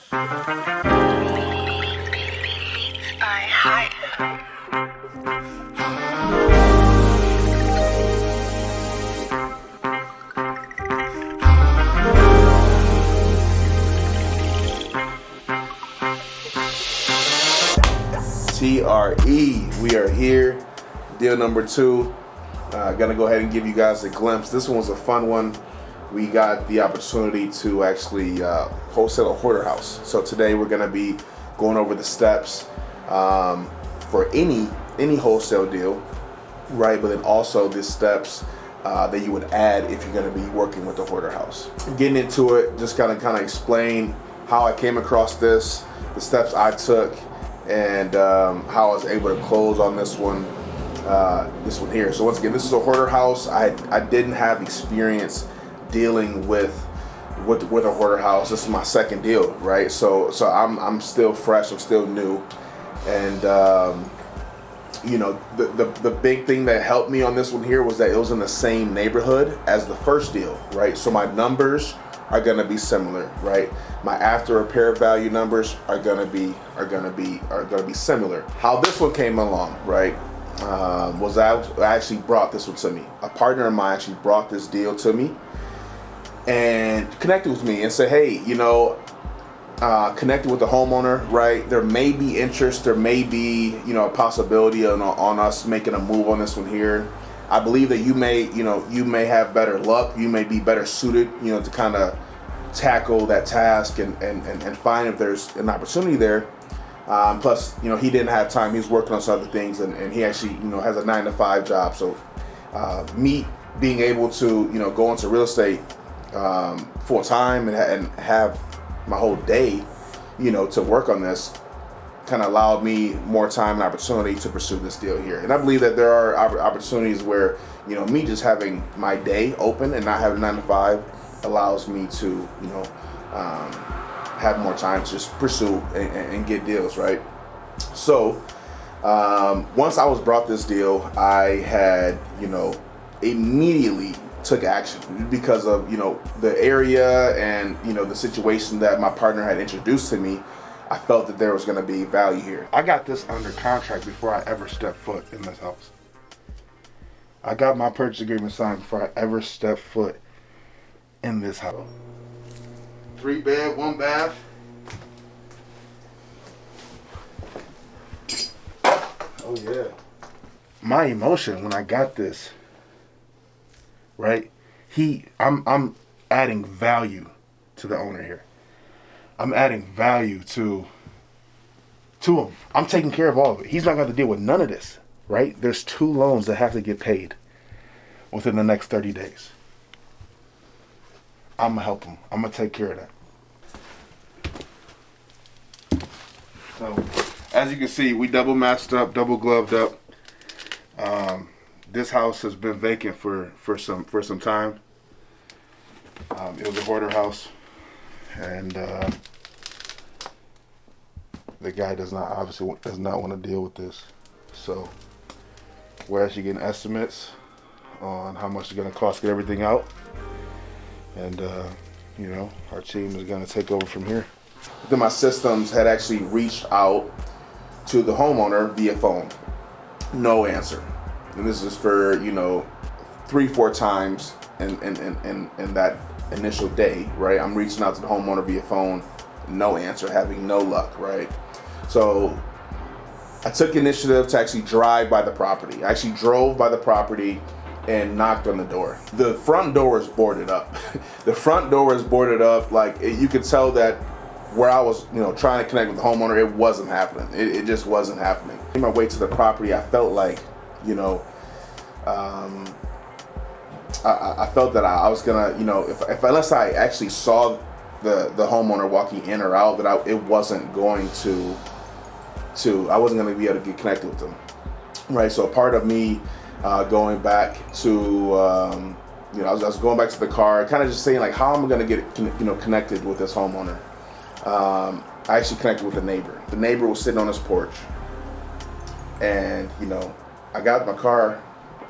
TRE, we are here. Deal number 2. Gonna go ahead and give you guys a glimpse. This one was a fun one. We got the opportunity to actually wholesale a hoarder house. So today we're gonna be going over the steps for any wholesale deal, right? But then also the steps that you would add if you're gonna be working with the hoarder house. Getting into it, just kind of explain how I came across this, the steps I took, and how I was able to close on this one here. So once again, this is a hoarder house. I didn't have experience dealing with a hoarder house. This is my second deal, right? So I'm still fresh. I'm still new, and you know, the big thing that helped me on this one here was that it was in the same neighborhood as the first deal, right? So my numbers are gonna be similar, right? My after repair value numbers are gonna be similar. How this one came along, right? Was I actually brought this one to me. A partner of mine actually brought this deal to me and connected with me and said, hey, you know, connected with the homeowner, right? There may be interest, there may be, you know, a possibility on us making a move on this one here. I believe that you may have better luck. You may be better suited, you know, to kind of tackle that task and find if there's an opportunity there. Plus, you know, he didn't have time. He was working on some other things, and he actually, you know, has a 9-to-5 job. So, me being able to, you know, go into real estate full time and have my whole day, you know, to work on this, kind of allowed me more time and opportunity to pursue this deal here. And I believe that there are opportunities where, you know, me just having my day open and not having 9-to-5 allows me to, you know, have more time to just pursue and get deals, right? So once I was brought this deal, I had, you know, immediately took action because of, you know, the area and, you know, the situation that my partner had introduced to me. I felt that there was going to be value here. I got this under contract before I ever stepped foot in this house. I got my purchase agreement signed before I ever stepped foot in this house. 3 bed, 1 bath. Oh yeah. My emotion when I got this, right? I'm adding value to the owner here. I'm adding value to him. I'm taking care of all of it. He's not going to deal with none of this, right? There's 2 loans that have to get paid within the next 30 days. I'm going to help him. I'm going to take care of that. So, as you can see, we double masked up, double gloved up. This house has been vacant for some time. It was a hoarder house. And the guy does not want to deal with this. So we're actually getting estimates on how much it's going to cost to get everything out. And, you know, our team is going to take over from here. Then my systems had actually reached out to the homeowner via phone. No answer. And this is for, you know, 3-4 times in that initial day, right? I'm reaching out to the homeowner via phone, no answer, having no luck, right? So I took initiative to actually drive by the property. I actually drove by the property and knocked on the door. The front door is boarded up. The front door is boarded up. Like, you could tell that where I was, you know, trying to connect with the homeowner, it wasn't happening. It just wasn't happening. On my way to the property, I felt like, you know, I felt that I was gonna, you know, if unless I actually saw the homeowner walking in or out, that it wasn't going to I wasn't gonna be able to get connected with them, right? So a part of me going back to, you know, I was going back to the car, kind of just saying like, how am I gonna get, you know, connected with this homeowner? I actually connected with the neighbor. The neighbor was sitting on his porch, and, you know, I got my car.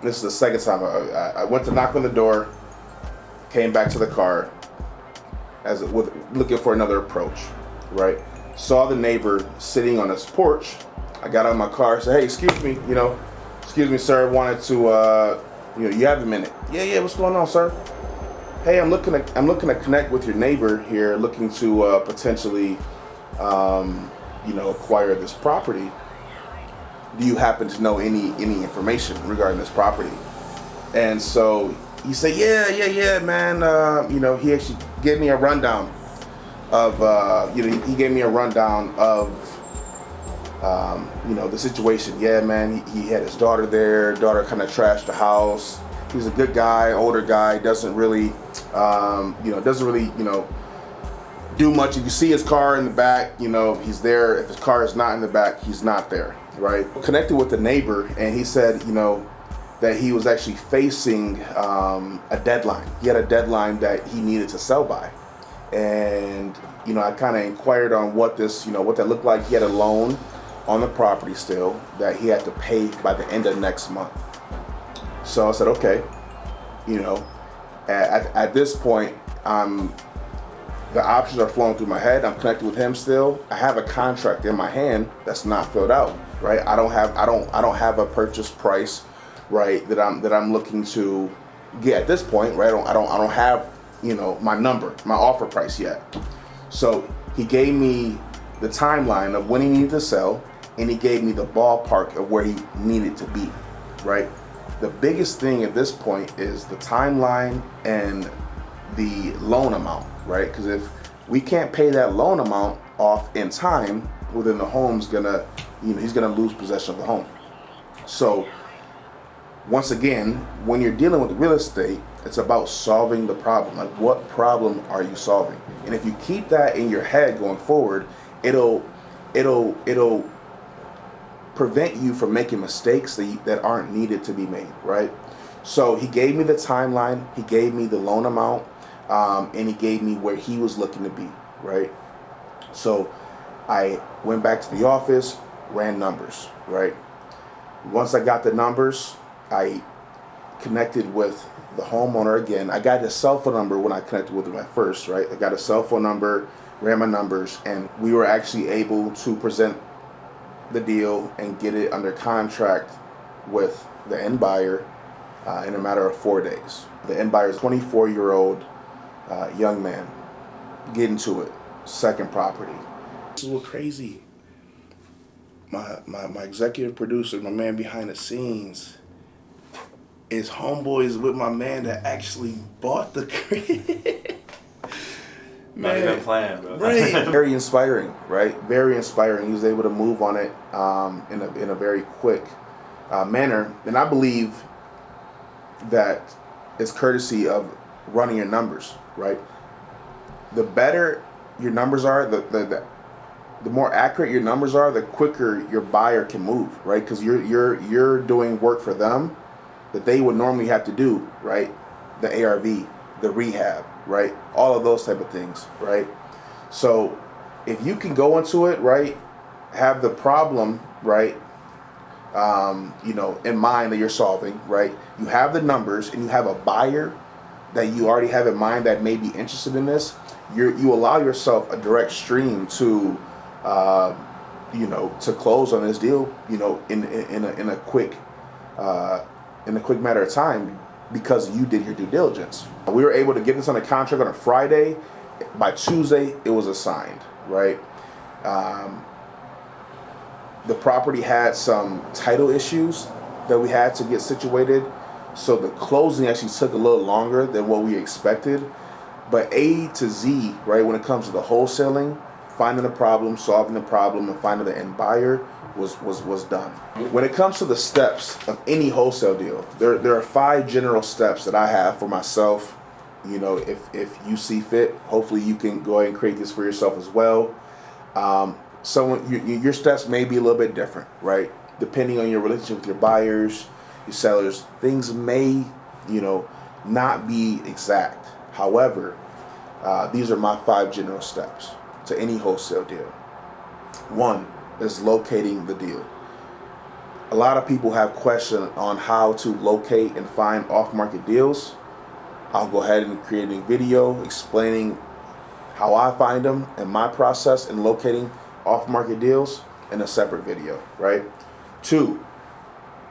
This is the second time I went to knock on the door, came back to the car, looking for another approach. right? Saw the neighbor sitting on his porch. I got out of my car, said, "Hey, excuse me, excuse me, sir. Wanted to, you have a minute? Yeah. What's going on, sir? Hey, I'm looking to connect with your neighbor here, looking to potentially, acquire this property. Do you happen to know any information regarding this property?" And so he said, "Yeah, man. He actually gave me a rundown of, he gave me a rundown of, the situation. Yeah, man. He had his daughter there. Daughter kind of trashed the house. He's a good guy, older guy. Doesn't really, do much. If you see his car in the back, he's there. If his car is not in the back, he's not there, right?" Connected with the neighbor, and he said, that he was actually facing a deadline. He had a deadline that he needed to sell by. And, I kind of inquired on what that looked like. He had a loan on the property still that he had to pay by the end of next month. So I said, okay, at this point, the options are flowing through my head. I'm connected with him still. I have a contract in my hand that's not filled out, right? I don't have a purchase price, right, that I'm looking to get at this point, right? I don't have, my number, my offer price yet. So he gave me the timeline of when he needed to sell, and he gave me the ballpark of where he needed to be, right? The biggest thing at this point is the timeline and the loan amount, right? Because if we can't pay that loan amount off in time, well, then the home's gonna, he's gonna lose possession of the home. So once again, when you're dealing with real estate, it's about solving the problem. Like, what problem are you solving? And if you keep that in your head going forward, it'll prevent you from making mistakes that aren't needed to be made, right? So he gave me the timeline, he gave me the loan amount, and he gave me where he was looking to be, right? So I went back to the office, ran numbers, right? Once I got the numbers, I connected with the homeowner again. I got his cell phone number when I connected with him at first, right? I got a cell phone number, ran my numbers, and we were actually able to present the deal and get it under contract with the end buyer in a matter of 4 days. The end buyer is a 24-year-old young man. Get into it. Second property. This is a little crazy. My executive producer, my man behind the scenes, is homeboys with my man that actually bought the crib. Not even planned, bro. Right. Very inspiring, right? Very inspiring. He was able to move on it in a very quick manner. And I believe that it's courtesy of running your numbers, right? The better your numbers are, the more accurate your numbers are, the quicker your buyer can move, right? Because you're doing work for them that they would normally have to do, right? The ARV, the rehab, right? All of those type of things, right? So if you can go into it, right, have the problem, right, in mind that you're solving, right? You have the numbers and you have a buyer that you already have in mind that may be interested in this. You allow yourself a direct stream to, to close on this deal, in a quick matter of time, because you did your due diligence. We were able to get this on a contract on a Friday. By Tuesday, it was assigned, right? The property had some title issues that we had to get situated, so the closing actually took a little longer than what we expected. But A to Z, right, when it comes to the wholesaling, finding the problem, solving the problem, and finding the end buyer was done. When it comes to the steps of any wholesale deal, there are 5 general steps that I have for myself. If you see fit, hopefully you can go ahead and create this for yourself as well. Your steps may be a little bit different, right? Depending on your relationship with your buyers, your sellers, things may, not be exact. However, these are my 5 general steps to any wholesale deal. 1 is locating the deal. A lot of people have questions on how to locate and find off-market deals. I'll go ahead and create a video explaining how I find them and my process in locating off-market deals in a separate video, right? 2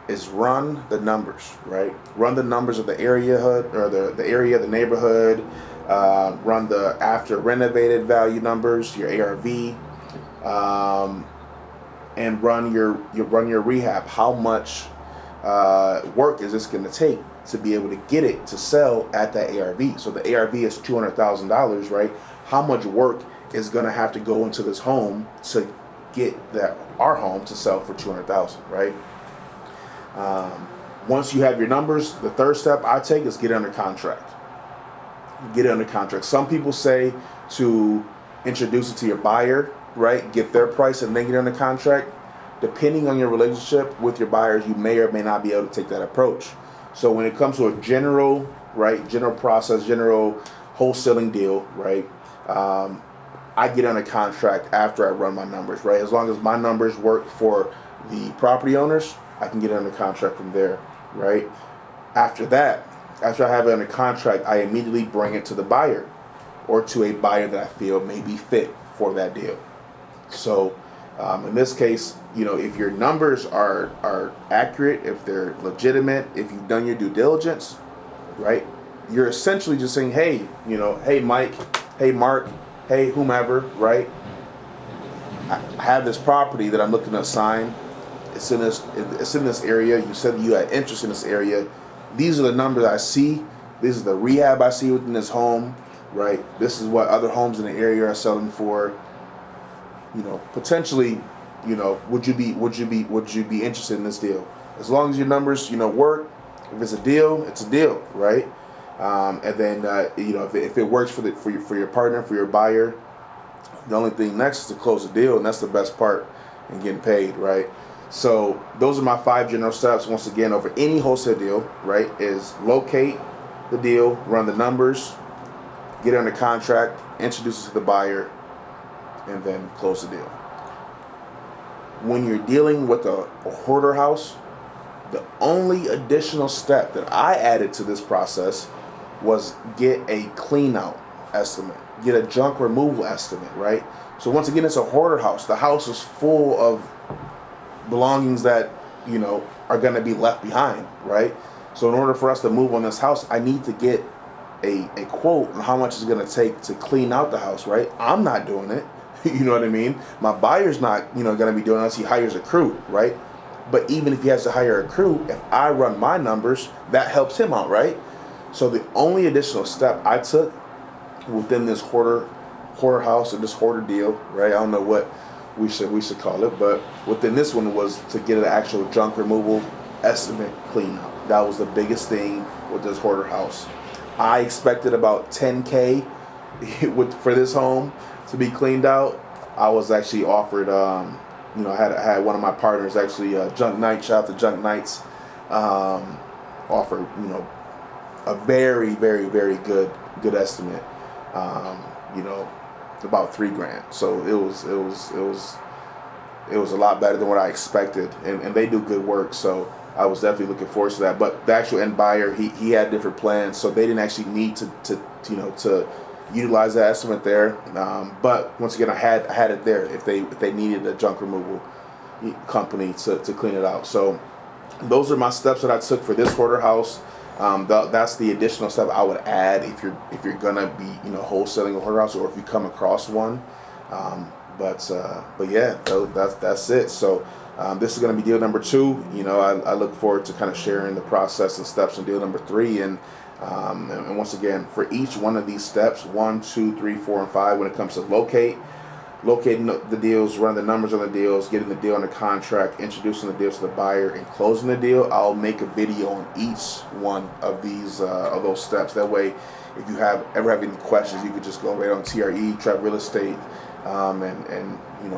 is run the numbers, right? Run the numbers of the area or the area, the neighborhood. Run the after renovated value numbers, your ARV, and run your rehab. How much work is this going to take to be able to get it to sell at that ARV? So the ARV is $200,000, right? How much work is going to have to go into this home to get our home to sell for $200,000, right? Once you have your numbers, the third step I take is get it under contract. Get it under contract. Some people say to introduce it to your buyer, right? Get their price and then get it under contract. Depending on your relationship with your buyers, you may or may not be able to take that approach. So when it comes to a general process, general wholesaling deal, right? I get under contract after I run my numbers, right? As long as my numbers work for the property owners, I can get under contract from there, right? After that, after I have it under contract, I immediately bring it to the buyer or to a buyer that I feel may be fit for that deal. So in this case, if your numbers are accurate, if they're legitimate, if you've done your due diligence, right, you're essentially just saying, hey, hey Mike, hey Mark, hey whomever, right, I have this property that I'm looking to assign. It's in this area. You said you had interest in this area. These are the numbers I see. This is the rehab I see within this home, right? This is what other homes in the area are selling for. Potentially, would you be interested in this deal? As long as your numbers, work. If it's a deal, it's a deal, right? And then if it works for your partner, for your buyer, the only thing next is to close the deal, and that's the best part in getting paid, right? So those are my 5 general steps. Once again, over any wholesale deal, right, is locate the deal, run the numbers, get it under contract, introduce it to the buyer, and then close the deal. When you're dealing with a hoarder house, the only additional step that I added to this process was get a clean out estimate, get a junk removal estimate, right? So once again, it's a hoarder house. The house is full of belongings that are going to be left behind, right? So in order for us to move on this house, I need to get a quote on how much it's going to take to clean out the house, right? I'm not doing it. You know what I mean? My buyer's not going to be doing it unless he hires a crew, right? But even if he has to hire a crew, if I run my numbers, that helps him out, right? So the only additional step I took within this hoarder house or this hoarder deal, right? I don't know what we should call it, but within this one was to get an actual junk removal estimate clean out. That was the biggest thing with this hoarder house. I expected about $10K for this home to be cleaned out. I was actually offered, I had one of my partners actually, Junk Night, shout out to Junk Nights, offered, a very, very, very good estimate, about $3,000. So it was a lot better than what I expected, and they do good work. So I was definitely looking forward to that. But the actual end buyer, he had different plans, so they didn't actually need to utilize that estimate there. But once again, I had it there if they needed a junk removal company to clean it out. So those are my steps that I took for this hoarder house. That's the additional step I would add if you're gonna be wholesaling a hoarder house, or if you come across one. But yeah, that's it. So this is gonna be deal number 2. I look forward to kind of sharing the process and steps in deal number 3. And once again, for each one of these steps, 1, 2, 3, 4, and 5, when it comes to locating the deals, running the numbers on the deals, getting the deal under contract, introducing the deal to the buyer, and closing the deal, I'll make a video on each one of these of those steps. That way, if you ever have any questions, you could just go right on TRE, Treyvor Real Estate, and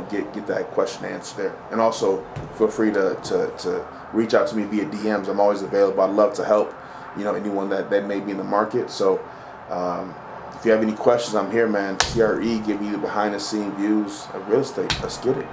get that question answered there. And also, feel free to reach out to me via DMs. I'm always available. I'd love to help anyone that may be in the market. So if you have any questions, I'm here, man. TRE, giving you the behind the scene views of real estate. Let's get it.